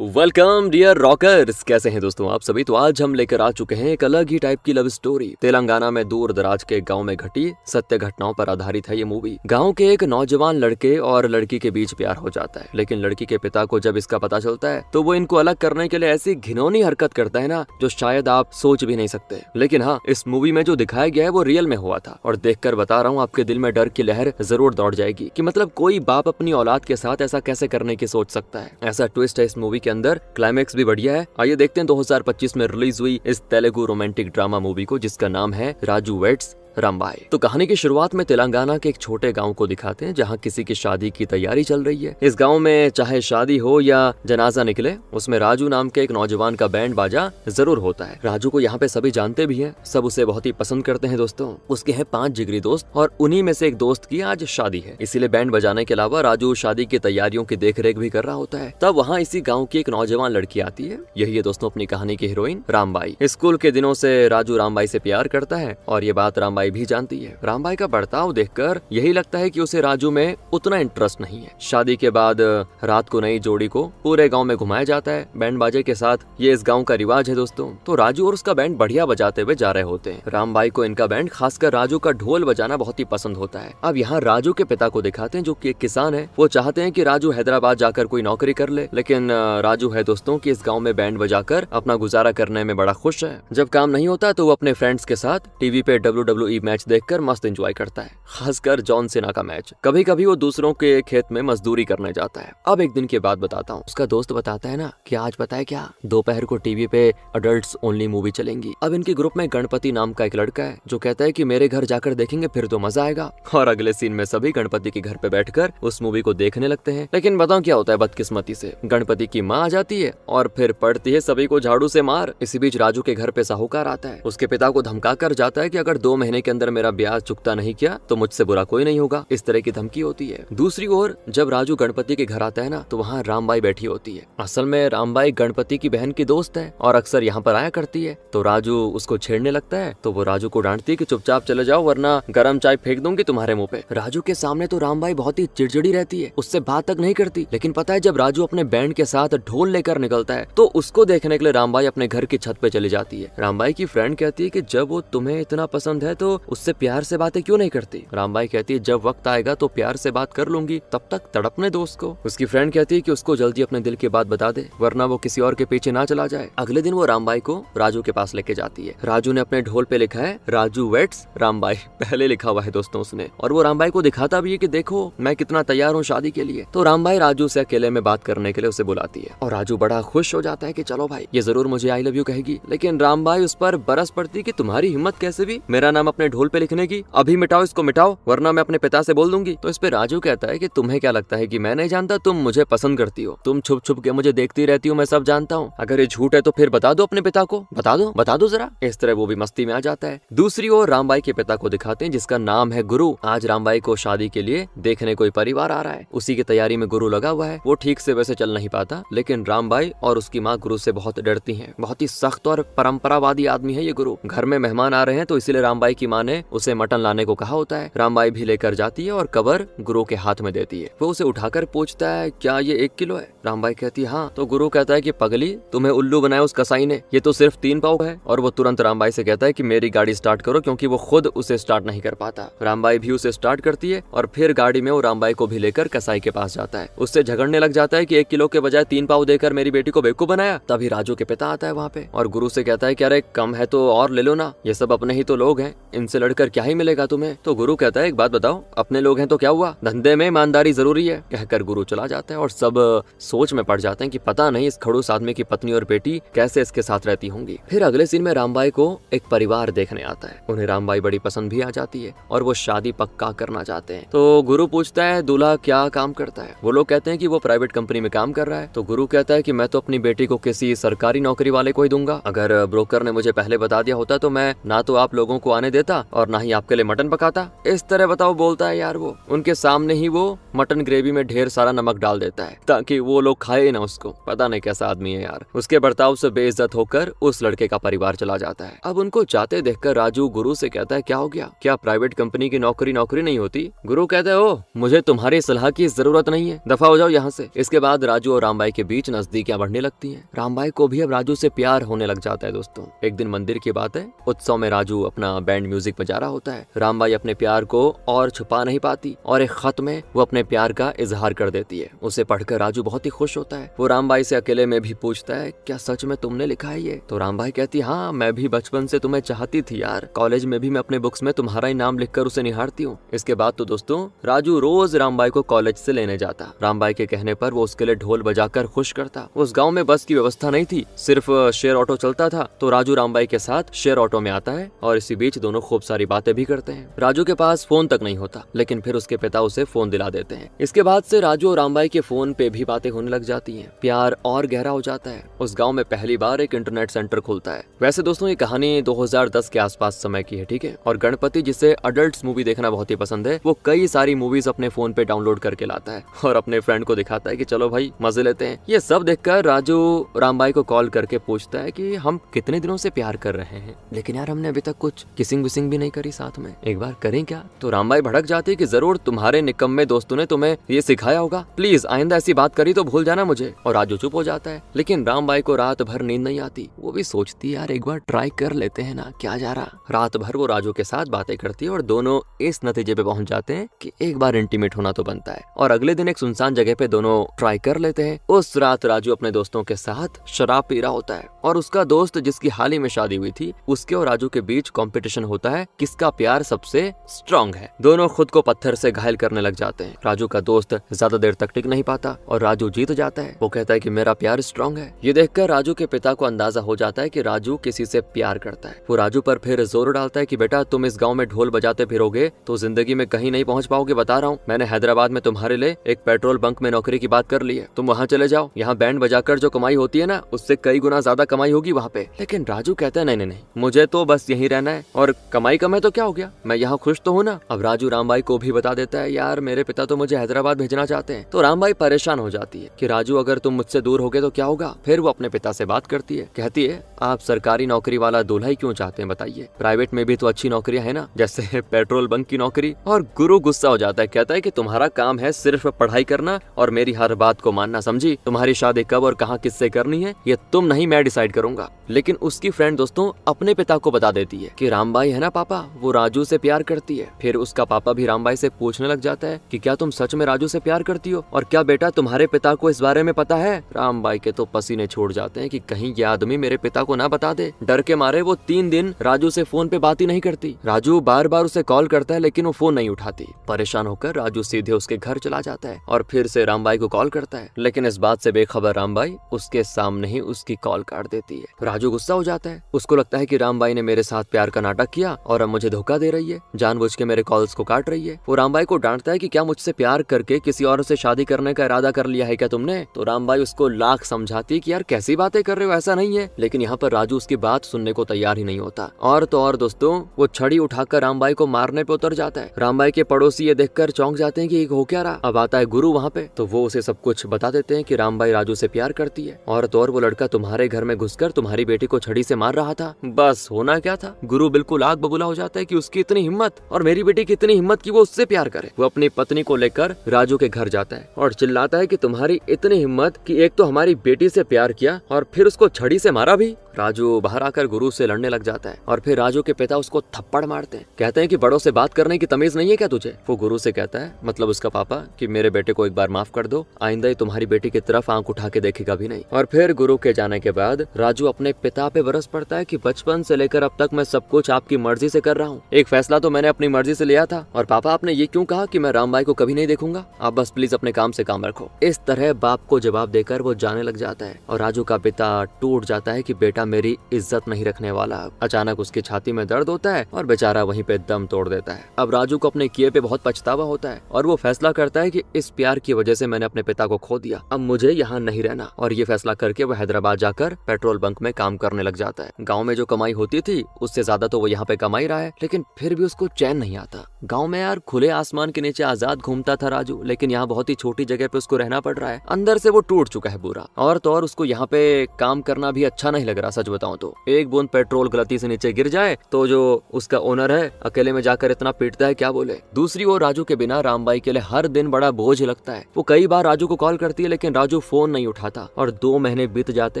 Welcome dear rockers. कैसे हैं दोस्तों आप सभी। तो आज हम लेकर आ चुके हैं एक अलग ही टाइप की लव स्टोरी। तेलंगाना में दूर दराज के गांव में घटी सत्य घटनाओं पर आधारित है ये मूवी। गांव के एक नौजवान लड़के और लड़की के बीच प्यार हो जाता है, लेकिन लड़की के पिता को जब इसका पता चलता है तो वो इनको अलग करने के लिए ऐसी घिनौनी हरकत करता है ना, जो शायद आप सोच भी नहीं सकते। लेकिन हाँ, इस मूवी में जो दिखाया गया है वो रियल में हुआ था, और देखकर बता रहा हूँ आपके दिल में डर की लहर जरूर दौड़ जाएगी कि मतलब कोई बाप अपनी औलाद के साथ ऐसा कैसे करने की सोच सकता है। ऐसा ट्विस्ट है इस मूवी के अंदर। क्लाइमैक्स भी बढ़िया है। आइए देखते हैं 2025 में रिलीज हुई इस तेलुगु रोमांटिक ड्रामा मूवी को, जिसका नाम है राजू वेड्स रामबाई। तो कहानी की शुरुआत में तेलंगाना के एक छोटे गांव को दिखाते हैं, जहां किसी की शादी की तैयारी चल रही है। इस गांव में चाहे शादी हो या जनाजा निकले, उसमें राजू नाम के एक नौजवान का बैंड बाजा जरूर होता है। राजू को यहाँ पे सभी जानते भी हैं, सब उसे बहुत ही पसंद करते हैं। दोस्तों, उसके हैं 5 जिगरी दोस्त और उन्हीं में से एक दोस्त की आज शादी है, इसीलिए बैंड बजाने के अलावा राजू शादी की तैयारियों की देख रेख भी कर रहा होता है। तब वहाँ इसी गाँव की एक नौजवान लड़की आती है। यही है दोस्तों अपनी कहानी की हीरोइन रामबाई। स्कूल के दिनों से राजू रामबाई से प्यार करता है और ये बात रामबाई भी जानती है। रामबाई का बर्ताव देखकर यही लगता है कि उसे राजू में उतना इंटरेस्ट नहीं है। शादी के बाद रात को नई जोड़ी को पूरे गांव में घुमाया जाता है बैंड बाजे के साथ। ये इस गांव का रिवाज है दोस्तों। तो राजू और उसका बैंड बढ़िया बजाते हुए जा रहे होते हैं। रामबाई को इनका बैंड, खासकर राजू का ढोल बजाना बहुत ही पसंद होता है। अब यहाँ राजू के पिता को दिखाते हैं, जो कि एक किसान है। वो चाहते हैं कि राजू हैदराबाद जाकर कोई नौकरी कर ले, लेकिन राजू है दोस्तों कि इस गाँव में बैंड बजाकर अपना गुजारा करने में बड़ा खुश है। जब काम नहीं होता तो वो अपने फ्रेंड्स के साथ टीवी पे WWE मैच देखकर मस्त एंजॉय करता है, खासकर जॉन सीना का मैच। कभी कभी वो दूसरों के खेत में मजदूरी करने जाता है। अब एक दिन की बात बताता हूँ। उसका दोस्त बताता है ना कि आज पता है क्या, दोपहर को टीवी पे अडल्ट्स ओनली मूवी चलेंगी। अब इनके ग्रुप में गणपति नाम का एक लड़का है, जो कहता है कि मेरे घर जाकर देखेंगे फिर तो मजा आएगा। और अगले सीन में सभी गणपति के घर पे बैठकर उस मूवी को देखने लगते हैं। लेकिन बताओ क्या होता है बदकिस्मती से, गणपति की माँ आ जाती है और फिर पड़ती है सभी को झाड़ू से मार। इसी बीच राजू के घर पे साहूकार आता है। उसके पिता को धमका कर जाता है कि अगर 2 महीने के अंदर मेरा ब्याज चुकता नहीं किया तो मुझसे बुरा कोई नहीं होगा। इस तरह की धमकी होती है। दूसरी ओर जब राजू गणपति के घर आता है ना, तो वहाँ रामबाई बैठी होती है। असल में रामबाई गणपति की बहन की दोस्त है और अक्सर यहाँ पर आया करती है। तो राजू उसको छेड़ने लगता है, तो वो राजू को डांटती है कि चुपचाप चले जाओ वरना गरम चाय फेंक दूंगी तुम्हारे मुंह पे। राजू के सामने तो रामबाई बहुत ही चिड़चिड़ी रहती है, उससे बात तक नहीं करती। लेकिन पता है जब राजू अपने बैंड के साथ ढोल लेकर निकलता है तो उसको देखने के लिए रामबाई अपने घर की छत पे चली जाती है। रामबाई की फ्रेंड कहती है कि जब वो तुम्हें इतना पसंद है तो उससे प्यार से बातें क्यों नहीं करती। रामबाई कहती है जब वक्त आएगा तो प्यार से बात कर लूंगी, तब तक तड़पने दो उसको। उसकी फ्रेंड कहती है कि उसको जल्दी अपने दिल की बात बता दे, वरना वो किसी और के पीछे ना चला जाए। अगले दिन वो रामबाई को राजू के पास लेके जाती है। राजू ने अपने ढोल पे लिखा है राजू वेड्स रामबाई, पहले लिखा हुआ है दोस्तों उसने। और वो रामबाई को दिखाता भी है कि देखो मैं कितना तैयार हूँ शादी के लिए। तो रामबाई राजू से अकेले में बात करने के लिए उसे बुलाती है और राजू बड़ा खुश हो जाता है कि चलो भाई, ये जरूर मुझे आई लव यू कहेगी। लेकिन रामबाई उस पर बरस पड़ती कि तुम्हारी हिम्मत कैसे भी मेरा नाम अपने ढोल पे लिखने की, अभी मिटाओ इसको मिटाओ वरना मैं अपने पिता से बोल दूंगी। तो इस पे राजू कहता है कि तुम्हें क्या लगता है कि मैं नहीं जानता, तुम मुझे पसंद करती हो, तुम छुप छुप के मुझे देखती रहती हो, मैं सब जानता हूँ। अगर ये झूठ है तो फिर बता दो अपने पिता को, बता दो जरा। इस तरह वो भी मस्ती में आ जाता है। दूसरी ओर रामबाई के पिता को दिखाते हैं, जिसका नाम है गुरु। आज रामबाई को शादी के लिए देखने कोई परिवार आ रहा है, उसी की तैयारी में गुरु लगा हुआ है। वो ठीक से वैसे चल नहीं पाता, लेकिन रामबाई और उसकी माँ गुरु से बहुत डरती है। बहुत ही सख्त और परंपरावादी आदमी है ये गुरु। घर में मेहमान आ रहे हैं तो इसीलिए रामबाई की माँ ने उसे मटन लाने को कहा होता है। रामबाई भी लेकर जाती है और कवर गुरु के हाथ में देती है। वो उसे उठाकर पूछता है क्या ये 1 किलो है। रामबाई कहती है हाँ। तो गुरु कहता है कि पगली, तुम्हें उल्लू बनाया उस कसाई ने, ये तो सिर्फ 3 पाव है। और वो तुरंत रामबाई से कहता है कि मेरी गाड़ी स्टार्ट करो, क्योंकि वो खुद उसे स्टार्ट नहीं कर पाता। रामबाई भी उसे स्टार्ट करती है और फिर गाड़ी में वो रामबाई को भी लेकर कसाई के पास जाता है। उससे झगड़ने लग जाता है कि 1 किलो के बजाय 3 पाव देकर मेरी बेटी को बेवकूफ बनाया। तभी राजू के पिता आता है वहाँ पे और गुरु से कहता है कि अरे कम है तो और ले लो ना, ये सब अपने ही तो लोग हैं, इनसे लड़कर क्या ही मिलेगा तुम्हें। तो गुरु कहता है एक बात बताओ, अपने लोग हैं तो क्या हुआ, धंधे में ईमानदारी जरूरी है। कहकर गुरु चला जाता है और सब सोच में पड़ जाते हैं कि पता नहीं इस खड़ूस आदमी की पत्नी और बेटी कैसे इसके साथ रहती होंगी। फिर अगले सीन में रामबाई को एक परिवार देखने आता है। उन्हें रामबाई बड़ी पसंद भी आ जाती है और वो शादी पक्का करना चाहते हैं। तो गुरु पूछता है दूल्हा क्या काम करता है। वो लोग कहते हैं कि वो प्राइवेट कंपनी में काम कर रहा है। तो गुरु कहता है कि मैं तो अपनी बेटी को किसी सरकारी नौकरी वाले को ही दूंगा। अगर ब्रोकर ने मुझे पहले बता दिया होता तो मैं ना तो आप लोगों को आने देता देता और ना ही आपके लिए मटन पकाता। इस तरह बताओ बोलता है यार वो। उनके सामने ही वो मटन ग्रेवी में ढेर सारा नमक डाल देता है ताकि वो लोग खाए ना उसको। पता नहीं कैसा आदमी है यार। उसके बर्ताव से बेइज्जत होकर उस लड़के का परिवार चला जाता है। अब उनको जाते देखकर राजू गुरु से कहता है क्या हो गया, क्या प्राइवेट कंपनी की नौकरी नहीं होती? गुरु कहते हैं ओ मुझे तुम्हारी सलाह की जरूरत नहीं है, दफा हो जाओ यहाँ से। इसके बाद राजू और रामबाई के बीच नजदीकियां बढ़ने लगती हैं। रामबाई को भी अब राजू से प्यार होने लग जाता है दोस्तों। एक दिन मंदिर की बात है, उत्सव में राजू अपना बैंड म्यूजिक बजा रहा होता है। रामबाई अपने प्यार को और छुपा नहीं पाती और एक खत में वो अपने प्यार का इजहार कर देती है। उसे पढ़कर राजू बहुत ही खुश होता है। वो रामबाई से अकेले में भी पूछता है क्या सच में तुमने लिखा है ये? तो रामबाई कहती हाँ, मैं भी बचपन से तुम्हें चाहती थी यार। कॉलेज में भी मैं अपने बुक्स में तुम्हारा ही नाम लिखकर उसे निहारती हूँ। इसके बाद तो दोस्तों राजू रोज रामबाई को कॉलेज से लेने जाता। रामबाई के कहने पर वो उसके लिए ढोल बजाकर खुश करता। उस गांव में बस की व्यवस्था नहीं थी, सिर्फ शेयर ऑटो चलता था। तो राजू रामबाई के साथ शेयर ऑटो में आता है और इसी बीच दोनों खूब सारी बातें भी करते हैं। राजू के पास फोन तक नहीं होता, लेकिन फिर उसके पिता उसे फोन दिला देते हैं। इसके बाद से राजू और रामबाई के फोन पे भी बातें होने लग जाती हैं। प्यार और गहरा हो जाता है। उस गांव में पहली बार एक इंटरनेट सेंटर खुलता है। वैसे दोस्तों ये कहानी 2010 के आसपास समय की है, ठीक है। और गणपति जिसे अडल्ट मूवी देखना बहुत ही पसंद है, वो कई सारी मूवीज अपने फोन पे डाउनलोड करके लाता है और अपने फ्रेंड को दिखाता है कि चलो भाई मजे लेते हैं। ये सब देखकर राजू रामबाई को कॉल करके पूछता है कि हम कितने दिनों से प्यार कर रहे हैं, लेकिन यार हमने अभी तक कुछ किसिंग विसिंग भी नहीं करी साथ में, एक बार करें क्या? तो रामबाई भड़क जाती है कि जरूर तुम्हारे निकम्मे दोस्तों ने तुम्हें ये सिखाया होगा, प्लीज आइंदा ऐसी बात करी तो भूल जाना मुझे। और राजू चुप हो जाता है। लेकिन रामबाई को रात भर नींद नहीं आती। वो भी सोचती यार एक बार ट्राई कर लेते हैं ना, क्या जा रहा। रात भर वो राजू के साथ बातें करती है और दोनों इस नतीजे पे पहुंच जाते हैं कि एक बार इंटीमेट होना तो बनता है। और अगले दिन एक सुनसान जगह पे दोनों ट्राई कर लेते हैं। उस रात राजू अपने दोस्तों के साथ शराब पी रहा होता है और उसका दोस्त जिसकी हाल ही में शादी हुई थी, उसके और राजू के बीच कंपटीशन होता है किसका प्यार सबसे स्ट्रांग है। दोनों खुद को पत्थर से घायल करने लग जाते हैं। राजू का दोस्त ज्यादा देर तक टिक नहीं पाता और राजू जीत जाता है। वो कहता है कि मेरा प्यार स्ट्रांग है। ये देखकर राजू के पिता को अंदाजा हो जाता है कि राजू किसी से प्यार करता है। वो राजू पर फिर जोर डालता है कि बेटा तुम इस गांव में ढोल बजाते फिरोगे तो जिंदगी में कहीं नहीं पहुंच पाओगे, बता रहा हूँ। मैंने हैदराबाद में तुम्हारे लिए एक पेट्रोल बंक में नौकरी की बात कर ली है, तुम वहाँ चले जाओ। यहाँ बैंड बजाकर जो कमाई होती है ना, उससे कई गुना ज्यादा कमाई होगी वहाँ पे। लेकिन राजू कहता है नहीं, मुझे तो बस यहीं रहना है और कमाई कम है तो क्या हो गया, मैं यहाँ खुश तो हूँ ना। अब राजू रामबाई को भी बता देता है यार मेरे पिता तो मुझे हैदराबाद भेजना चाहते हैं। तो रामबाई परेशान हो जाती है कि राजू अगर तुम मुझसे दूर हो गए तो क्या होगा। फिर वो अपने पिता से बात करती है, कहती है आप सरकारी नौकरी वाला दूल्हा ही क्यों चाहते हैं बताइए, प्राइवेट में भी तो अच्छी नौकरियां है ना, जैसे पेट्रोल बंक की नौकरी। और गुरु गुस्सा हो जाता है, कहता है कि तुम्हारा काम है सिर्फ पढ़ाई करना और मेरी हर बात को मानना, समझी। तुम्हारी शादी कब और कहाँ किससे करनी है ये तुम नहीं मैं डिसाइड करूंगा। लेकिन उसकी फ्रेंड दोस्तों अपने पिता को बता देती है कि रामबाई है ना पापा, वो राजू से प्यार करती है। फिर उसका पापा भी रामबाई से पूछने लग जाता है कि क्या तुम सच में राजू से प्यार करती हो और क्या बेटा तुम्हारे पिता को इस बारे में पता है। रामबाई के तो पसीने छोड़ जाते हैं कि कहीं ये आदमी मेरे पिता को ना बता दे। डर के मारे वो 3 दिन राजू से फोन पे बात ही नहीं करती। राजू बार बार उसे कॉल करता है लेकिन वो फोन नहीं उठाती। परेशान होकर राजू सीधे उसके घर चला जाता है और फिर से रामबाई को कॉल करता है। लेकिन इस बात से बेखबर रामबाई उसके सामने ही उसकी कॉल काट देती है। राजू गुस्सा हो जाता है। उसको लगता है कि रामबाई ने मेरे साथ प्यार का नाटक किया और अब मुझे धोखा दे रही है, जानबूझ के मेरे कॉल्स को काट रही है। वो रामबाई को डांटता है कि क्या मुझसे प्यार करके किसी और से शादी करने का इरादा कर लिया है क्या तुमने। तो रामबाई उसको लाख समझाती कि यार कैसी बातें कर रहे हो, ऐसा नहीं है। लेकिन यहाँ पर राजू उसकी बात सुनने को तैयार ही नहीं होता। और तो और दोस्तों वो छड़ी उठाकर रामबाई को मारने पे उतर जाता है। रामबाई के पड़ोसी ये देखकर चौंक जाते हैं कि हो क्या रहा। अब आता है गुरु वहाँ पे, तो वो उसे सब कुछ बता देते हैं कि रामबाई राजू से प्यार करती है और तो और वो लड़का तुम्हारे घर में घुसकर तुम्हारी बेटी को छड़ी से मार रहा था। बस होना क्या था, गुरु बिल्कुल आग बबूला हो जाता है कि उसकी इतनी हिम्मत और मेरी बेटी की इतनी हिम्मत कि वो उससे प्यार करे। वो अपनी पत्नी को लेकर राजू के घर जाता है और चिल्लाता है कि तुम्हारी इतनी हिम्मत कि एक तो हमारी बेटी से प्यार किया और फिर उसको छड़ी से मारा भी। राजू बाहर आकर गुरु से लड़ने लग जाता है और फिर राजू के पिता उसको थप्पड़ मारते हैं। कहते हैं कि बड़ों से बात करने की तमीज नहीं है क्या तुझे। वो गुरु से कहता है, मतलब उसका पापा, कि मेरे बेटे को एक बार माफ कर दो, आइंदा ही तुम्हारी बेटी की तरफ आंख उठा के देखेगा भी नहीं। और फिर गुरु के जाने के बाद राजू अपने पिता पे बरस पड़ता है कि बचपन से लेकर अब तक मैं सब कुछ आपकी मर्जी से कर रहा हूँ। एक फैसला तो मैंने अपनी मर्जी से लिया था और पापा आपने ये क्यों कहा कि मैं रामबाई को कभी नहीं देखूंगा, आप बस प्लीज अपने काम से काम रखो। इस तरह बाप को जवाब देकर वो जाने लग जाता है और राजू का पिता टूट जाता है कि बेटा मेरी इज्जत नहीं रखने वाला। अचानक उसकी छाती में दर्द होता है और बेचारा वहीं पे दम तोड़ देता है। अब राजू को अपने किए पे बहुत पछतावा होता है और वो फैसला करता है कि इस प्यार की वजह से मैंने अपने पिता को खो दिया, अब मुझे यहाँ नहीं रहना। और ये फैसला करके वो हैदराबाद जाकर पेट्रोल बंक में काम करने लग जाता है। गाँव में जो कमाई होती थी उससे ज्यादा तो वो यहाँ पे कमा ही रहा है, लेकिन फिर भी उसको चैन नहीं आता। गाँव में यार खुले आसमान के नीचे आजाद घूमता था राजू, लेकिन यहाँ बहुत ही छोटी जगह पे उसको रहना पड़ रहा है। अंदर से वो टूट चुका है पूरा। और तो और उसको यहाँ पे काम करना भी अच्छा नहीं लग रहा। सच बताऊं तो एक बूंद पेट्रोल गलती से नीचे गिर जाए तो जो उसका ओनर है अकेले में जाकर इतना पीटता है क्या बोले। दूसरी ओर राजू के बिना रामबाई के लिए हर दिन बड़ा बोझ लगता है। वो कई बार राजू को कॉल करती है लेकिन राजू फोन नहीं उठाता और 2 महीने बीत जाते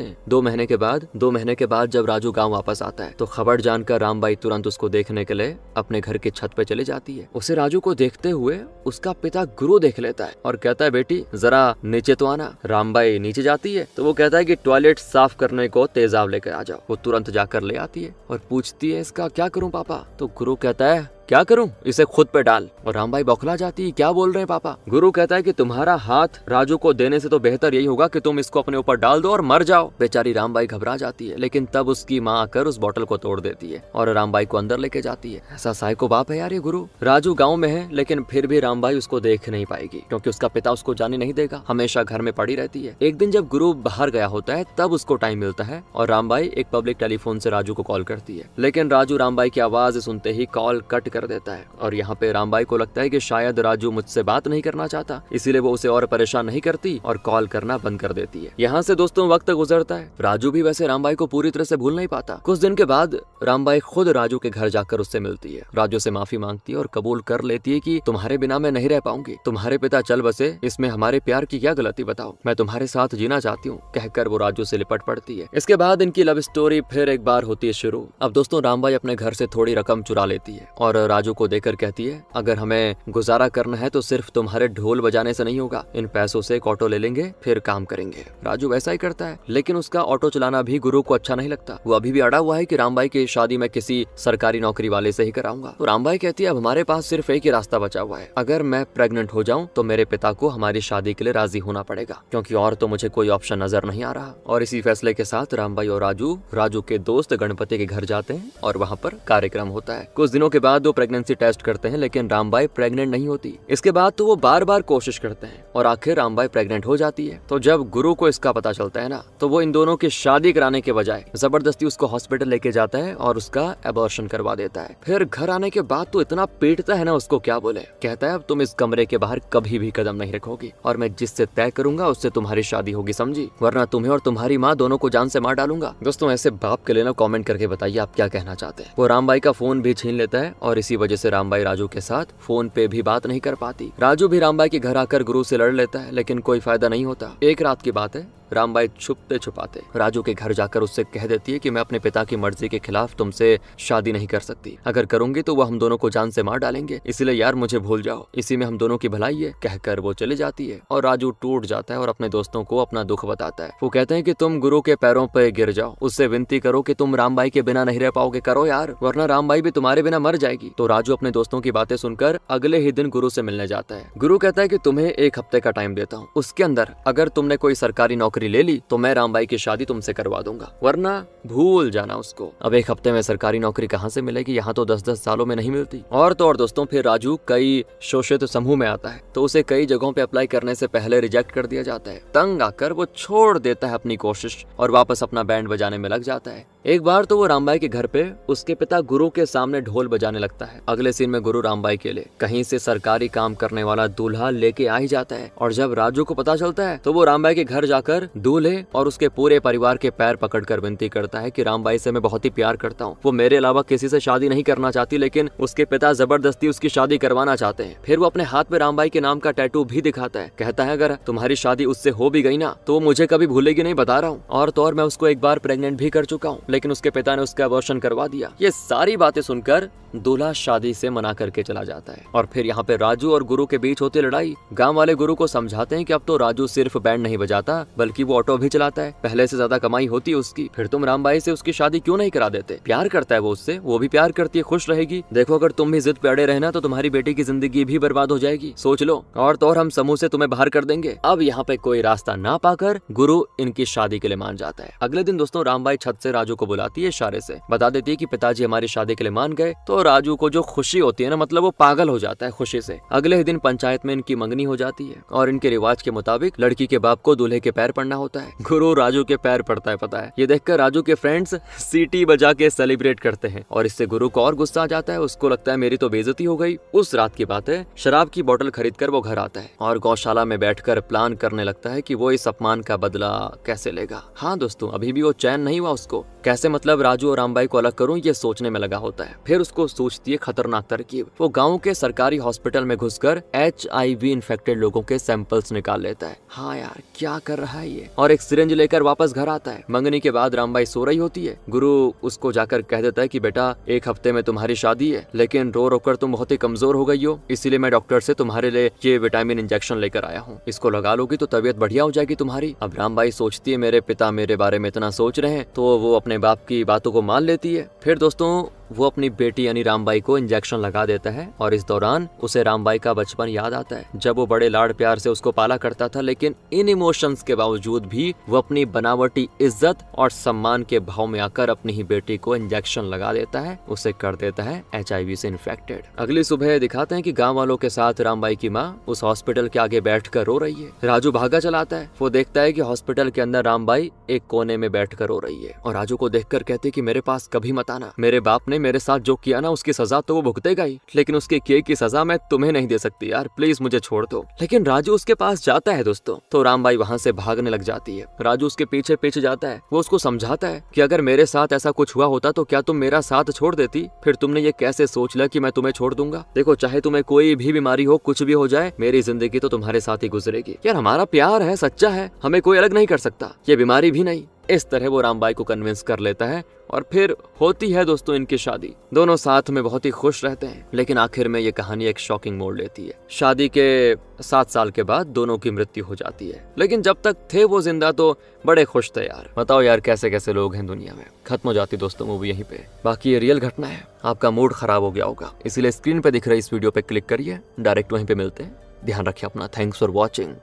हैं। 2 महीने के बाद जब राजू गाँव वापस आता है तो खबर जानकर रामबाई तुरंत उसको देखने के लिए अपने घर की छत पे चली जाती है। उसे राजू को देखते हुए उसका पिता गुरु देख लेता है और कहता है बेटी जरा नीचे तो आना। रामबाई नीचे जाती है तो वो कहता है कि टॉयलेट साफ करने को तेजाब लेकर आ जाओ। वो तुरंत जाकर ले आती है और पूछती है इसका क्या करूं पापा। तो गुरु कहता है क्या करूं, इसे खुद पे डाल। और रामबाई बौखला जाती है, क्या बोल रहे हैं पापा। गुरु कहता है कि तुम्हारा हाथ राजू को देने से तो बेहतर यही होगा कि तुम इसको अपने ऊपर डाल दो और मर जाओ। बेचारी रामबाई घबरा जाती है, लेकिन तब उसकी माँ आकर उस बोतल को तोड़ देती है और रामबाई को अंदर लेके जाती है। ऐसा साइको बाप है यार ये गुरु। राजू गाँव में है लेकिन फिर भी रामबाई उसको देख नहीं पाएगी क्योंकि उसका पिता उसको जाने नहीं देगा, हमेशा घर में पड़ी रहती है। एक दिन जब गुरु बाहर गया होता है तब उसको टाइम मिलता है और रामबाई एक पब्लिक टेलीफोन से राजू को कॉल करती है, लेकिन राजू रामबाई की आवाज सुनते ही कॉल कट कर देता है। और यहाँ पे रामबाई को लगता है कि शायद राजू मुझसे बात नहीं करना चाहता, इसीलिए वो उसे और परेशान नहीं करती और कॉल करना बंद कर देती है। यहाँ से दोस्तों वक्त गुजरता है। राजू भी वैसे रामबाई को पूरी तरह से भूल नहीं पाता। कुछ दिन के बाद रामबाई खुद राजू के घर जाकर उससे मिलती है, राजू से माफी मांगती है और कबूल कर लेती है कि तुम्हारे बिना मैं नहीं रह पाऊंगी, तुम्हारे पिता चल बसे, इसमें हमारे प्यार की क्या गलती बताओ, मैं तुम्हारे साथ जीना चाहती हूँ, कहकर वो राजू से लिपट पड़ती है। इसके बाद इनकी लव स्टोरी फिर एक बार होती है शुरू। अब दोस्तों रामबाई अपने घर से थोड़ी रकम चुरा लेती है और राजू को देकर कहती है अगर हमें गुजारा करना है तो सिर्फ तुम्हारे ढोल बजाने से नहीं होगा, इन पैसों से एक ऑटो ले लेंगे फिर काम करेंगे। राजू वैसा ही करता है, लेकिन उसका ऑटो चलाना भी गुरु को अच्छा नहीं लगता। वो अभी भी अड़ा हुआ है कि रामबाई की शादी मैं किसी सरकारी नौकरी वाले से ही कराऊंगा। तो रामबाई कहती है अब हमारे पास सिर्फ एक ही रास्ता बचा हुआ है, अगर मैं प्रेग्नेंट हो जाऊं तो मेरे पिता को हमारी शादी के लिए राजी होना पड़ेगा, क्योंकि और तो मुझे कोई ऑप्शन नजर नहीं आ रहा। और इसी फैसले के साथ रामबाई और राजू के दोस्त गणपति के घर जाते हैं और वहाँ पर कार्यक्रम होता है। कुछ दिनों के बाद वो प्रेगनेंसी टेस्ट करते हैं लेकिन रामबाई प्रेग्नेंट नहीं होती। इसके बाद तो वो बार बार कोशिश करते हैं और आखिर रामबाई प्रेग्नेंट हो जाती है। तो जब गुरु को इसका पता चलता है ना तो वो इन दोनों की शादी कराने के बजाय जबरदस्ती उसको हॉस्पिटल लेके जाता है और उसका एबॉर्शन करवा देता है। फिर घर आने के बाद तो इतना पीटता है ना उसको क्या बोले। कहता है अब तुम इस कमरे के बाहर कभी भी कदम नहीं रखोगी और मैं जिससे तय करूंगा उससे तुम्हारी शादी होगी, समझी, वरना तुम्हें और तुम्हारी माँ दोनों को जान से मार डालूंगा। दोस्तों ऐसे बाप के लिए ना कमेंट करके बताइए आप क्या कहना चाहते हैं। वो रामबाई का फोन भी छीन लेता है और इसी वजह से रामबाई राजू के साथ फोन पे भी बात नहीं कर पाती। राजू भी रामबाई के घर आकर गुरु से लड़ लेता है लेकिन कोई फायदा नहीं होता। एक रात की बात है, रामबाई छुपते छुपाते राजू के घर जाकर उससे कह देती है कि मैं अपने पिता की मर्जी के खिलाफ तुमसे शादी नहीं कर सकती, अगर करूंगी तो वो हम दोनों को जान से मार डालेंगे, इसलिए यार मुझे भूल जाओ, इसी में हम दोनों की भलाई है, कहकर वो चली जाती है। और राजू टूट जाता है और अपने दोस्तों को अपना दुख बताता है। वो कहते हैं कि तुम गुरु के पैरों पे गिर जाओ, उससे विनती करो कि तुम रामबाई के बिना नहीं रह पाओगे, करो यार, वरना रामबाई भी तुम्हारे बिना मर जाएगी। तो राजू अपने दोस्तों की बातें सुनकर अगले ही दिन गुरु से मिलने जाता है। गुरु कहता है कि तुम्हें 1 हफ्ते का टाइम देता हूँ, उसके अंदर अगर तुमने कोई सरकारी नौकरी ले ली तो मैं रामबाई की शादी तुमसे करवा दूंगा, वरना भूल जाना उसको। अब 1 हफ्ते में सरकारी नौकरी कहाँ से मिलेगी, यहाँ तो 10-10 सालों में नहीं मिलती। और तो और दोस्तों फिर राजू कई शोषित समूह में आता है तो उसे कई जगहों पे अप्लाई करने से पहले रिजेक्ट कर दिया जाता है। तंग आकर वो छोड़ देता है अपनी कोशिश और वापस अपना बैंड बजाने में लग जाता है। एक बार तो वो रामबाई के घर पे उसके पिता गुरु के सामने ढोल बजाने लगता है। अगले सीन में गुरु रामबाई के लिए कहीं से सरकारी काम करने वाला दूल्हा लेके आ ही जाता है और जब राजू को पता चलता है तो वो रामबाई के घर जाकर दूल्हे और उसके पूरे परिवार के पैर पकड़कर विनती करता है कि रामबाई से मैं बहुत ही प्यार करता हूँ, वो मेरे अलावा किसी से शादी नहीं करना चाहती, लेकिन उसके पिता जबरदस्ती उसकी शादी करवाना चाहते हैं। फिर वो अपने हाथ में रामबाई के नाम का टैटू भी दिखाता है। कहता है अगर तुम्हारी शादी उससे हो भी गई ना तो वो मुझे कभी भूलेगी नहीं, बता रहा हूँ। और तो और मैं उसको एक बार प्रेग्नेंट भी कर चुका हूँ, लेकिन उसके पिता ने उसका अबॉर्शन करवा दिया। ये सारी बातें सुनकर दूल्हा शादी से मना करके चला जाता है। और फिर यहाँ पे राजू और गुरु के बीच होती लड़ाई। गांव वाले गुरु को समझाते हैं कि अब तो राजू सिर्फ बैंड नहीं बजाता बल्कि बल्कि वो ऑटो भी चलाता है, पहले से ज्यादा कमाई होती है उसकी। फिर तुम रामबाई से उसकी शादी क्यों नहीं करा देते? प्यार करता है वो उससे, वो भी प्यार करती है, खुश रहेगी। देखो अगर तुम भी जिद पे अड़े रहना तो तुम्हारी बेटी की जिंदगी भी बर्बाद हो जाएगी, सोच लो। और तो और हम समूह से तुम्हें बाहर कर देंगे। अब यहाँ पे कोई रास्ता ना पाकर गुरु इनकी शादी के लिए मान जाता है। अगले दिन दोस्तों रामबाई छत से राजू को बुलाती है, इशारे से बता देती है कि पिताजी हमारी शादी के लिए मान गए। तो राजू को जो खुशी होती है ना, मतलब वो पागल हो जाता है खुशी से। अगले ही दिन पंचायत में इनकी मंगनी हो जाती है और इनके रिवाज के मुताबिक लड़की के बाप को दूल्हे के पैर पड़ना होता है। गुरु राजू के पैर पड़ता है, पता है। ये देखकर राजू के फ्रेंड्स सीटी बजा के सेलिब्रेट करते हैं और इससे गुरु को और गुस्सा आ जाता है। उसको लगता है मेरी तो बेइज्जती हो गई। उस रात की बात है, शराब की बोतल खरीद कर वो घर आता है और गौशाला में बैठकर प्लान करने लगता है कि वो इस अपमान का बदला कैसे लेगा। हाँ दोस्तों, अभी भी वो चैन नहीं हुआ उसको। कैसे मतलब राजू और रामबाई को अलग करूं, ये सोचने में लगा होता है। फिर उसको सूझती है खतरनाक तरकीब। वो गांव के सरकारी हॉस्पिटल में घुसकर HIV इन्फेक्टेड लोगों के सैंपल्स निकाल लेता है। हाँ यार, क्या कर रहा है ये। और एक सिरिंज लेकर वापस घर आता है। मंगनी के बाद रामबाई सो रही होती है। गुरु उसको जाकर कह देता है कि बेटा 1 हफ्ते में तुम्हारी शादी है, लेकिन रो रो कर तुम बहुत ही कमजोर हो गई हो, इसीलिए मैं डॉक्टर से तुम्हारे लिए ये विटामिन इंजेक्शन लेकर आया हूँ। इसको लगा लोगी तो तबीयत बढ़िया हो जाएगी तुम्हारी। अब रामबाई सोचती है मेरे पिता मेरे बारे में इतना सोच रहे हैं, तो वो अपने बाप की बातों को मान लेती है। फिर दोस्तों वो अपनी बेटी यानी रामबाई को इंजेक्शन लगा देता है और इस दौरान उसे रामबाई का बचपन याद आता है, जब वो बड़े लाड़ प्यार से उसको पाला करता था। लेकिन इन इमोशंस के बावजूद भी वो अपनी बनावटी इज्जत और सम्मान के भाव में आकर अपनी ही बेटी को इंजेक्शन लगा देता है, उसे कर देता है HIV से इन्फेक्टेड। अगली सुबह दिखाते हैं कि गाँव वालों के साथ रामबाई की माँ उस हॉस्पिटल के आगे बैठ कर रो रही है। राजू भागा चला आता है। वो देखता है कि हॉस्पिटल के अंदर रामबाई एक कोने में बैठ कर रो रही है और राजू को देखकर कहती है कि मेरे पास कभी मत आना, मेरे बाप ने मेरे साथ जो किया ना उसकी सजा तो वो भुगतेगा ही, लेकिन उसके किए की सजा मैं तुम्हें नहीं दे सकती यार, प्लीज मुझे छोड़ दो। लेकिन राजू उसके पास जाता है दोस्तों, तो रामबाई वहाँ से भागने लग जाती है। राजू उसके पीछे पीछे जाता है। वो उसको समझाता है कि अगर मेरे साथ ऐसा कुछ हुआ होता तो क्या तुम मेरा साथ छोड़ देती? फिर तुमने ये कैसे सोच लिया कि मैं तुम्हें छोड़ दूंगा? देखो चाहे तुम्हें कोई भी बीमारी हो, कुछ भी हो जाए, मेरी जिंदगी तो तुम्हारे साथ ही गुजरेगी यार। हमारा प्यार है, सच्चा है, हमें कोई अलग नहीं कर सकता, ये बीमारी भी नहीं। इस तरह वो रामबाई को कन्विंस कर लेता है और फिर होती है दोस्तों इनकी शादी। दोनों साथ में बहुत ही खुश रहते हैं, लेकिन आखिर में ये कहानी एक शॉकिंग मोड़ लेती है। शादी के 7 साल के बाद दोनों की मृत्यु हो जाती है, लेकिन जब तक थे वो जिंदा तो बड़े खुश थे यार। बताओ यार कैसे कैसे लोग हैं दुनिया में। खत्म हो जाती दोस्तों मूवी यहीं पे। बाकी ये रियल घटना है, आपका मूड खराब हो गया होगा, इसीलिए स्क्रीन पे दिख रही इस वीडियो पे क्लिक करिए, डायरेक्ट वहीं पे मिलते हैं। ध्यान रखिए अपना। Thanks for watching.